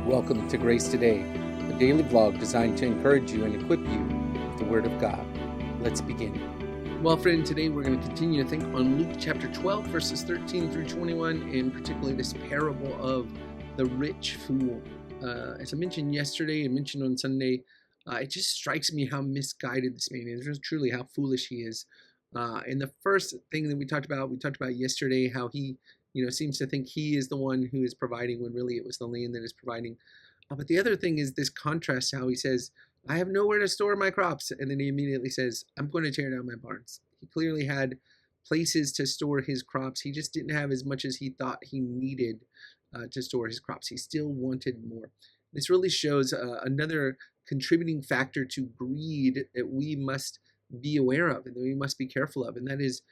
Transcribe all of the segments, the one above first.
Welcome to Grace Today, a daily vlog designed to encourage you and equip you with the Word of God. Let's begin. Well, friend, today we're going to continue to think on Luke chapter 12, verses 13 through 21, and particularly this parable of the rich fool. As I mentioned yesterday and mentioned on Sunday, it just strikes me how misguided this man is, truly how foolish he is. And the first thing that we talked about yesterday, how he seems to think he is the one who is providing when really it was the land that is providing. But the other thing is this contrast, how he says, I have nowhere to store my crops. And then he immediately says, I'm going to tear down my barns. He clearly had places to store his crops. He just didn't have as much as he thought he needed to store his crops. He still wanted more. This really shows another contributing factor to greed that we must be aware of and that we must be careful of. And that is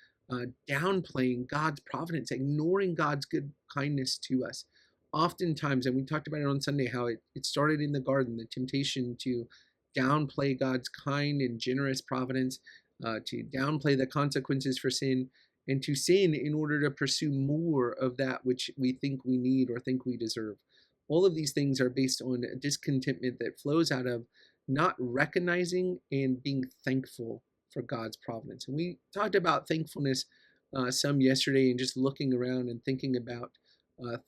downplaying God's providence, ignoring God's good kindness to us. Oftentimes, and we talked about it on Sunday, how it started in the garden, the temptation to downplay God's kind and generous providence, to downplay the consequences for sin, and to sin in order to pursue more of that which we think we need or think we deserve. All of these things are based on a discontentment that flows out of not recognizing and being thankful for God's providence. And we talked about thankfulness some yesterday and just looking around and thinking about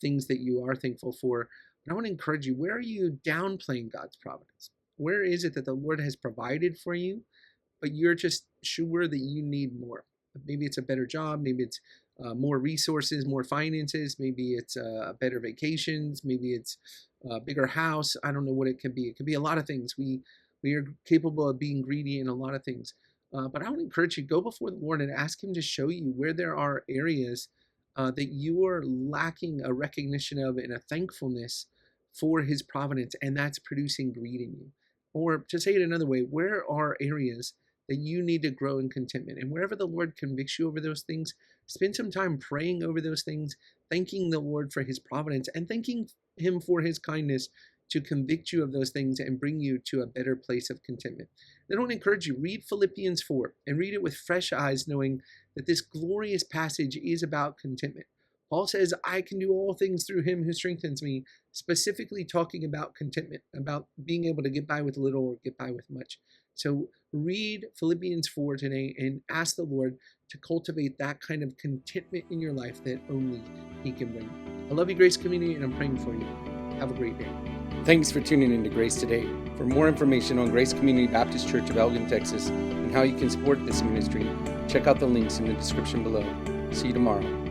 things that you are thankful for. But I want to encourage you, where are you downplaying God's providence? Where is it that the Lord has provided for you, but you're just sure that you need more? Maybe it's a better job, maybe it's more resources, more finances, maybe it's better vacations, maybe it's a bigger house. I don't know what it could be. It could be a lot of things. We are capable of being greedy in a lot of things. But I would encourage you, go before the Lord and ask Him to show you where there are areas that you are lacking a recognition of and a thankfulness for His providence, and that's producing greed in you. Or to say it another way, where are areas that you need to grow in contentment? And wherever the Lord convicts you over those things, spend some time praying over those things, thanking the Lord for His providence, and thanking Him for His kindness to convict you of those things and bring you to a better place of contentment. Then I want to encourage you, read Philippians 4 and read it with fresh eyes, knowing that this glorious passage is about contentment. Paul says, I can do all things through Him who strengthens me, specifically talking about contentment, about being able to get by with little or get by with much. So read Philippians 4 today and ask the Lord to cultivate that kind of contentment in your life that only He can bring. I love you, Grace Community, and I'm praying for you. Have a great day. Thanks for tuning in to Grace Today. For more information on Grace Community Baptist Church of Elgin, Texas, and how you can support this ministry, check out the links in the description below. See you tomorrow.